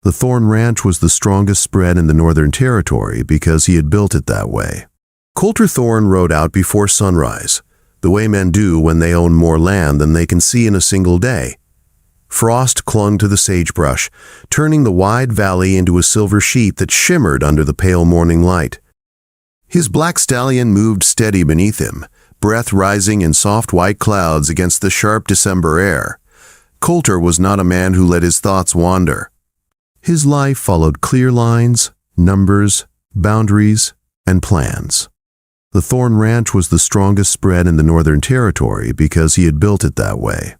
The Thorn Ranch was the strongest spread in the Northern Territory because he had built it that way. Coulter Thorne rode out before sunrise, the way men do when they own more land than they can see in a single day. Frost clung to the sagebrush, turning the wide valley into a silver sheet that shimmered under the pale morning light. His black stallion moved steady beneath him, breath rising in soft white clouds against the sharp December air. Coulter was not a man who let his thoughts wander. His life followed clear lines, numbers, boundaries, and plans. The Thorn Ranch was the strongest spread in the Northern Territory because he had built it that way.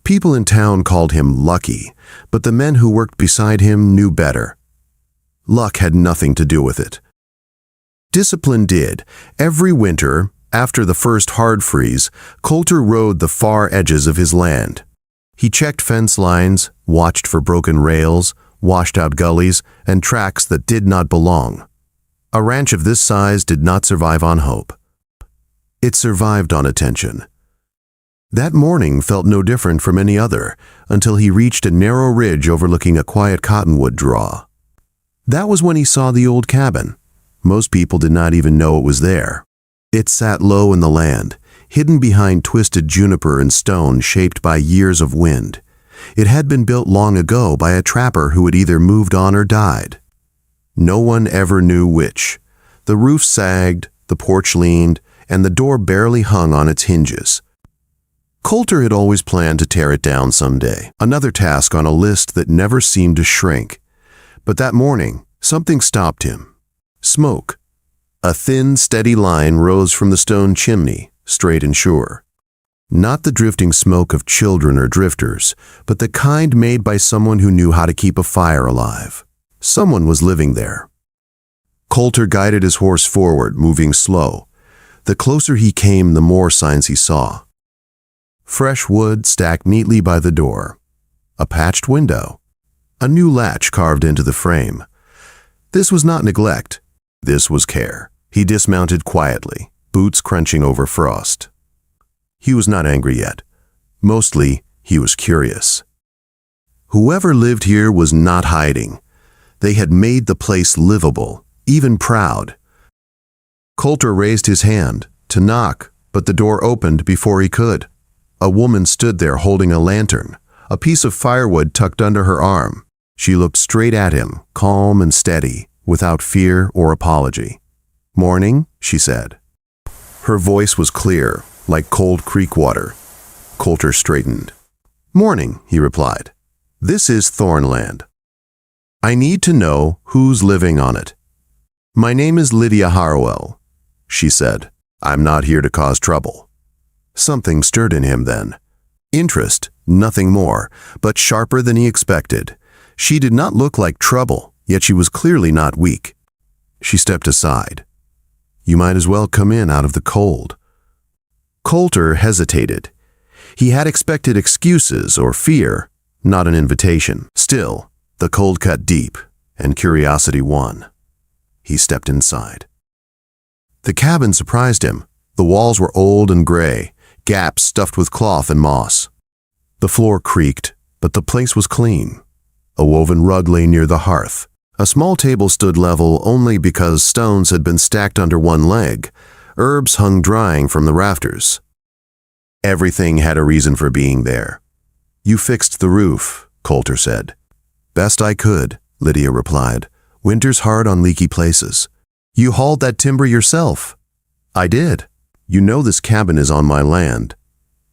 People in town called him lucky, but the men who worked beside him knew better. Luck had nothing to do with it. Discipline did. Every winter, after the first hard freeze, Coulter rode the far edges of his land. He checked fence lines, watched for broken rails, washed out gullies, and tracks that did not belong. A ranch of this size did not survive on hope. It survived on attention. That morning felt no different from any other until he reached a narrow ridge overlooking a quiet cottonwood draw. That was when he saw the old cabin. Most people did not even know it was there. It sat low in the land, hidden behind twisted juniper and stone shaped by years of wind. It had been built long ago by a trapper who had either moved on or died. No one ever knew which. The roof sagged, the porch leaned, and the door barely hung on its hinges. Coulter had always planned to tear it down someday, another task on a list that never seemed to shrink. But that morning, something stopped him. Smoke. A thin, steady line rose from the stone chimney, straight and sure. Not the drifting smoke of children or drifters, but the kind made by someone who knew how to keep a fire alive. Someone was living there. Coulter guided his horse forward, moving slow. The closer he came, the more signs he saw. Fresh wood stacked neatly by the door. A patched window. A new latch carved into the frame. This was not neglect. This was care. He dismounted quietly, boots crunching over frost. He was not angry yet. Mostly, he was curious. Whoever lived here was not hiding. They had made the place livable, even proud. Coulter raised his hand to knock, but the door opened before he could. A woman stood there holding a lantern, a piece of firewood tucked under her arm. She looked straight at him, calm and steady, without fear or apology. "Morning," she said. Her voice was clear, like cold creek water. Coulter straightened. "Morning," he replied. "This is Thornland. I need to know who's living on it." "My name is Lydia Harwell," she said. "I'm not here to cause trouble." Something stirred in him then. Interest, nothing more, but sharper than he expected. She did not look like trouble, yet she was clearly not weak. She stepped aside. "You might as well come in out of the cold." Coulter hesitated. He had expected excuses or fear, not an invitation. Still, the cold cut deep, and curiosity won. He stepped inside. The cabin surprised him. The walls were old and gray, gaps stuffed with cloth and moss. The floor creaked, but the place was clean. A woven rug lay near the hearth. A small table stood level only because stones had been stacked under one leg. Herbs hung drying from the rafters. Everything had a reason for being there. "You fixed the roof," Coulter said. "Best I could," Lydia replied. "Winter's hard on leaky places." "You hauled that timber yourself." "I did. You know this cabin is on my land."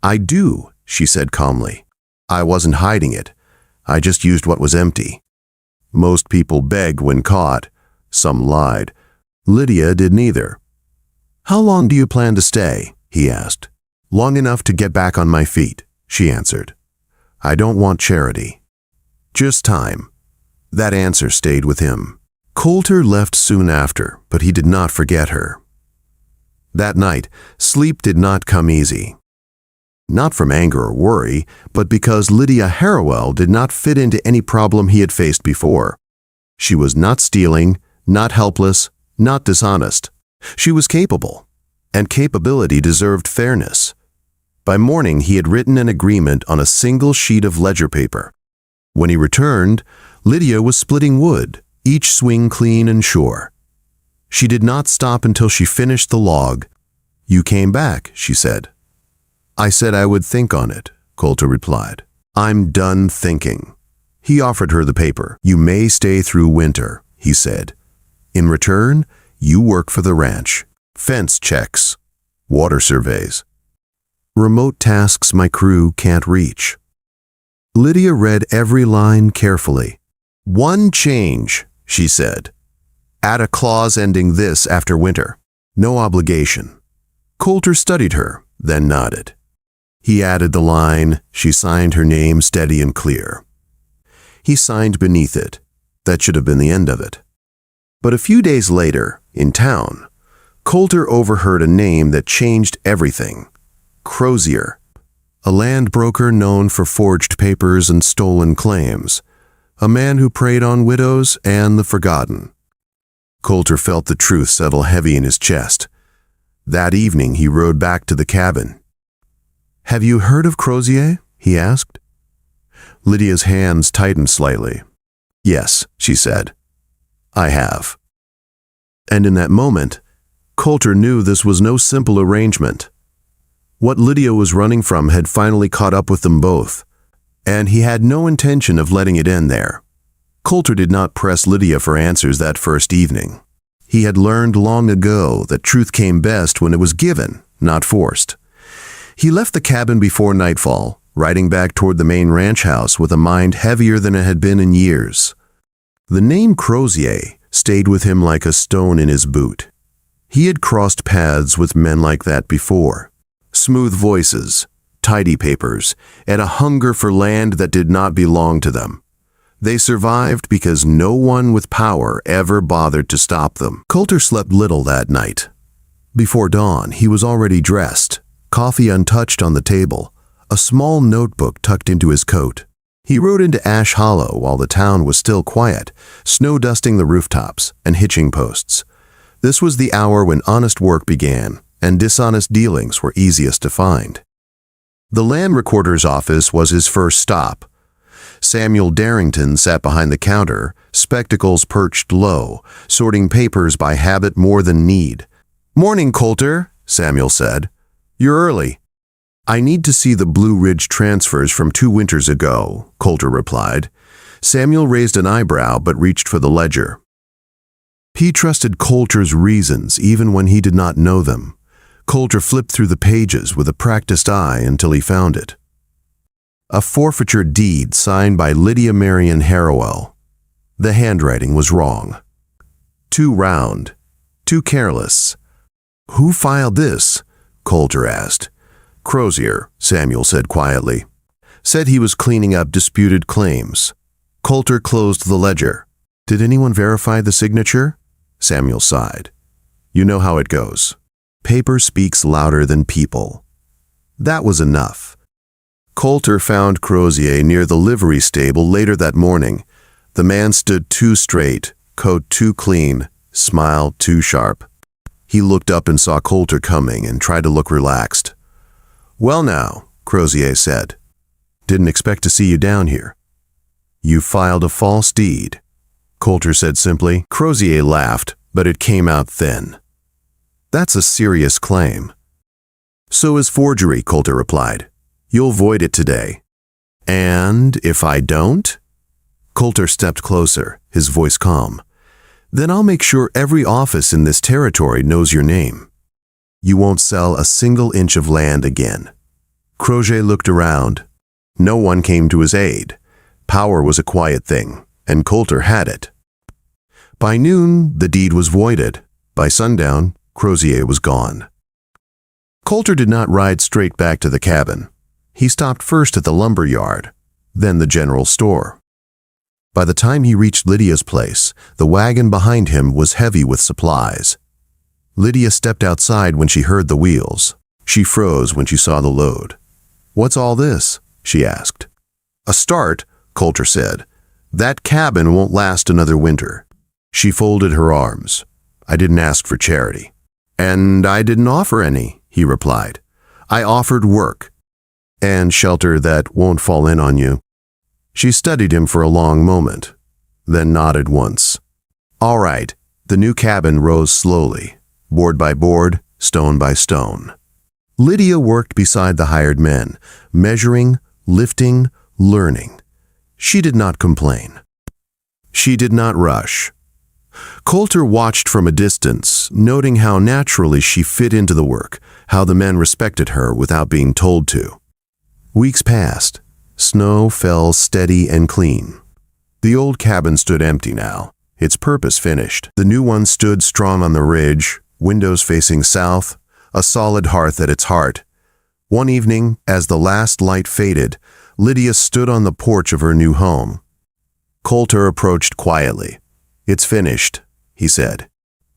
"I do," she said calmly. "I wasn't hiding it. I just used what was empty." Most people begged when caught. Some lied. Lydia did neither. "How long do you plan to stay?" he asked. "Long enough to get back on my feet," she answered. "I don't want charity. Just time." That answer stayed with him. Coulter left soon after, but he did not forget her. That night, sleep did not come easy. Not from anger or worry, but because Lydia Harwell did not fit into any problem he had faced before. She was not stealing, not helpless, not dishonest. She was capable, and capability deserved fairness. By morning, he had written an agreement on a single sheet of ledger paper. When he returned, Lydia was splitting wood, each swing clean and sure. She did not stop until she finished the log. "You came back," she said. "I said I would think on it," Coulter replied. "I'm done thinking." He offered her the paper. "You may stay through winter," he said. "In return, you work for the ranch. Fence checks, water surveys, remote tasks my crew can't reach." Lydia read every line carefully. "One change," she said. "Add a clause ending this after winter. No obligation." Coulter studied her, then nodded. He added the line, "She signed her name steady and clear." He signed beneath it. That should have been the end of it. But a few days later, in town, Coulter overheard a name that changed everything. Crozier, a land broker known for forged papers and stolen claims, a man who preyed on widows and the forgotten. Coulter felt the truth settle heavy in his chest. That evening, he rode back to the cabin. "Have you heard of Crozier?" he asked. Lydia's hands tightened slightly. "Yes," she said. "I have." And in that moment, Coulter knew this was no simple arrangement. What Lydia was running from had finally caught up with them both, and he had no intention of letting it end there. Coulter did not press Lydia for answers that first evening. He had learned long ago that truth came best when it was given, not forced. He left the cabin before nightfall, riding back toward the main ranch house with a mind heavier than it had been in years. The name Crozier stayed with him like a stone in his boot. He had crossed paths with men like that before. Smooth voices, tidy papers, and a hunger for land that did not belong to them. They survived because no one with power ever bothered to stop them. Coulter slept little that night. Before dawn, he was already dressed, coffee untouched on the table, a small notebook tucked into his coat. He rode into Ash Hollow while the town was still quiet, snow dusting the rooftops and hitching posts. This was the hour when honest work began and dishonest dealings were easiest to find. The land recorder's office was his first stop. Samuel Darrington sat behind the counter, spectacles perched low, sorting papers by habit more than need. "Morning, Coulter," Samuel said. "You're early." "I need to see the Blue Ridge transfers from 2 winters ago," Coulter replied. Samuel raised an eyebrow but reached for the ledger. He trusted Coulter's reasons even when he did not know them. Coulter flipped through the pages with a practiced eye until he found it. A forfeiture deed signed by Lydia Marion Harrowell. The handwriting was wrong. Too round, too careless. "Who filed this?" Coulter asked. "Crozier," Samuel said quietly. "Said he was cleaning up disputed claims." Coulter closed the ledger. "Did anyone verify the signature?" Samuel sighed. "You know how it goes. Paper speaks louder than people." That was enough. Coulter found Crozier near the livery stable later that morning. The man stood too straight, coat too clean, smile too sharp. He looked up and saw Coulter coming and tried to look relaxed. "Well now," Crozier said. "Didn't expect to see you down here." "You filed a false deed," Coulter said simply. Crozier laughed, but it came out thin. "That's a serious claim." "So is forgery," Coulter replied. "You'll void it today." "And if I don't?" Coulter stepped closer, his voice calm. "Then I'll make sure every office in this territory knows your name. You won't sell a single inch of land again." Crozier looked around. No one came to his aid. Power was a quiet thing, and Coulter had it. By noon, the deed was voided. By sundown, Crozier was gone. Coulter did not ride straight back to the cabin. He stopped first at the lumber yard, then the general store. By the time he reached Lydia's place, the wagon behind him was heavy with supplies. Lydia stepped outside when she heard the wheels. She froze when she saw the load. "What's all this?" she asked. "A start," Coulter said. "That cabin won't last another winter." She folded her arms. "I didn't ask for charity." "And I didn't offer any," he replied. "I offered work. And shelter that won't fall in on you." She studied him for a long moment. then nodded once. All right. The new cabin rose slowly, board by board, stone by stone. Lydia worked beside the hired men, measuring, lifting, learning. She did not complain. She did not rush. Coulter watched from a distance, noting how naturally she fit into the work, how the men respected her without being told to. Weeks passed. Snow fell steady and clean. The old cabin stood empty now, its purpose finished. The new one stood strong on the ridge, windows facing south, a solid hearth at its heart. One evening, as the last light faded, Lydia stood on the porch of her new home. Coulter approached quietly. "It's finished," he said.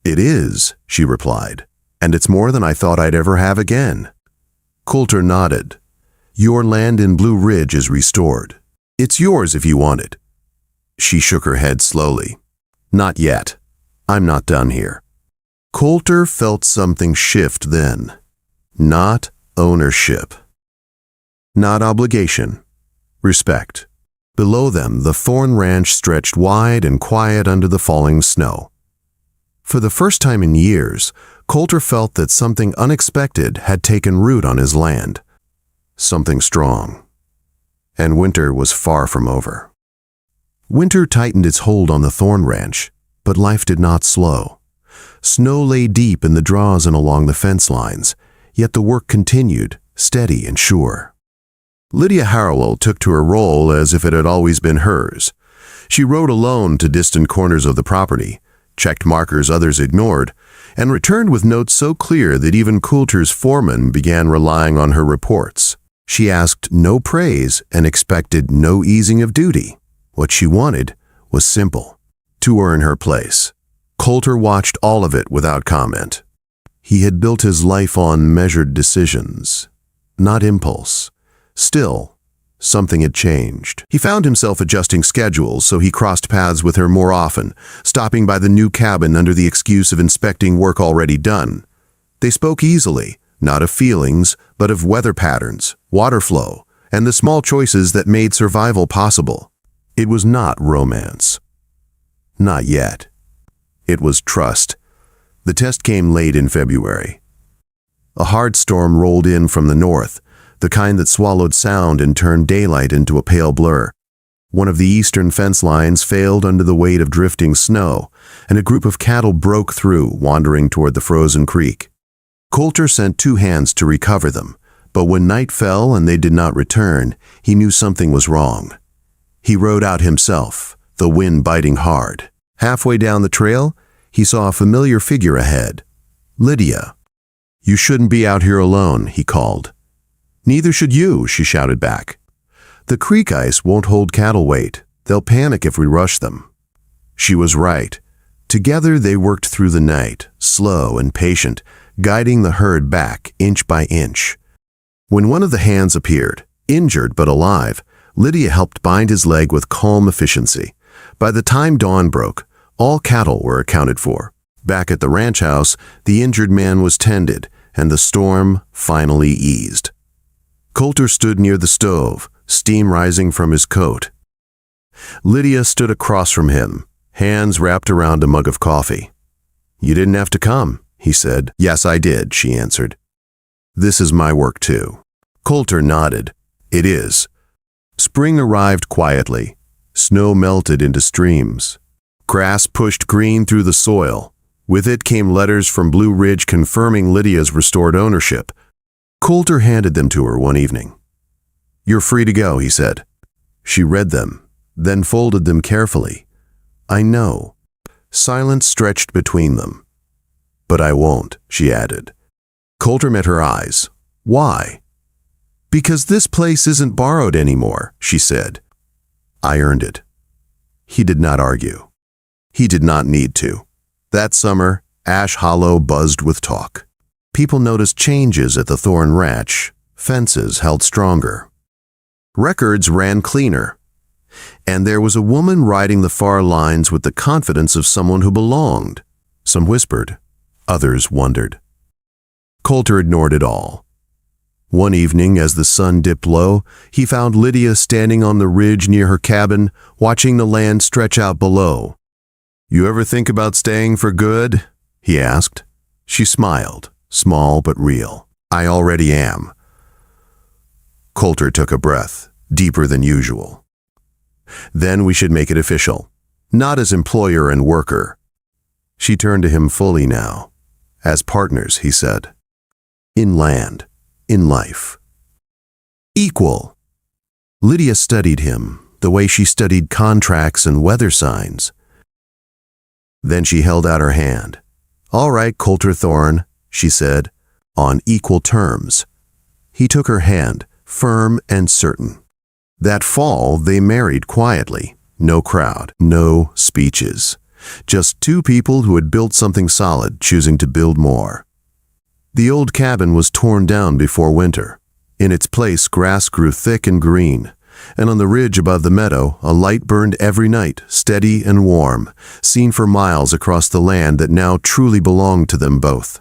"It is," she replied, "and it's more than I thought I'd ever have again." Coulter nodded. "Your land in Blue Ridge is restored. It's yours if you want it." She shook her head slowly. "Not yet. I'm not done here." Coulter felt something shift then. Not ownership. Not obligation. Respect. Below them, the Thorn Ranch stretched wide and quiet under the falling snow. For the first time in years, Coulter felt that something unexpected had taken root on his land. Something strong. And winter was far from over. Winter tightened its hold on the Thorn Ranch, but life did not slow. Snow lay deep in the draws and along the fence lines, yet the work continued, steady and sure. Lydia Harrowell took to her role as if it had always been hers. She rode alone to distant corners of the property, checked markers others ignored, and returned with notes so clear that even Coulter's foreman began relying on her reports. She asked no praise and expected no easing of duty. What she wanted was simple: to earn her place. Coulter watched all of it without comment. He had built his life on measured decisions, not impulse. Still, something had changed. He found himself adjusting schedules, so he crossed paths with her more often, stopping by the new cabin under the excuse of inspecting work already done. They spoke easily, not of feelings, but of weather patterns, water flow, and the small choices that made survival possible. It was not romance. Not yet. It was trust. The test came late in February. A hard storm rolled in from the north, the kind that swallowed sound and turned daylight into a pale blur. One of the eastern fence lines failed under the weight of drifting snow, and a group of cattle broke through, wandering toward the frozen creek. Coulter sent 2 hands to recover them, but when night fell and they did not return, he knew something was wrong. He rode out himself, the wind biting hard. Halfway down the trail, he saw a familiar figure ahead. Lydia. "You shouldn't be out here alone," he called. "Neither should you," she shouted back. "The creek ice won't hold cattle weight. They'll panic if we rush them." She was right. Together they worked through the night, slow and patient, guiding the herd back inch by inch. When one of the hands appeared, injured but alive, Lydia helped bind his leg with calm efficiency. By the time dawn broke, all cattle were accounted for. Back at the ranch house, the injured man was tended, and the storm finally eased. Coulter stood near the stove, steam rising from his coat. Lydia stood across from him, hands wrapped around a mug of coffee. "You didn't have to come," he said. "Yes, I did," she answered. "This is my work too." Coulter nodded. "It is." Spring arrived quietly. Snow melted into streams. Grass pushed green through the soil. With it came letters from Blue Ridge confirming Lydia's restored ownership. Coulter handed them to her one evening. "You're free to go," he said. She read them, then folded them carefully. "I know." Silence stretched between them. "But I won't," she added. Coulter met her eyes. "Why?" "Because this place isn't borrowed anymore," she said. "I earned it." He did not argue. He did not need to. That summer, Ash Hollow buzzed with talk. People noticed changes at the Thorn Ranch. Fences held stronger. Records ran cleaner. And there was a woman riding the far lines with the confidence of someone who belonged. Some whispered. Others wondered. Coulter ignored it all. One evening, as the sun dipped low, he found Lydia standing on the ridge near her cabin, watching the land stretch out below. "You ever think about staying for good?" he asked. She smiled, small but real. "I already am." Coulter took a breath, deeper than usual. "Then we should make it official. Not as employer and worker." She turned to him fully now. "As partners," he said. "In land, in life. Equal." Lydia studied him, the way she studied contracts and weather signs. Then she held out her hand. "All right, Coulter Thorne," she said, "on equal terms." He took her hand, firm and certain. That fall, they married quietly. No crowd, no speeches. Just two people who had built something solid, choosing to build more. The old cabin was torn down before winter. In its place, grass grew thick and green, and on the ridge above the meadow, a light burned every night, steady and warm, seen for miles across the land that now truly belonged to them both.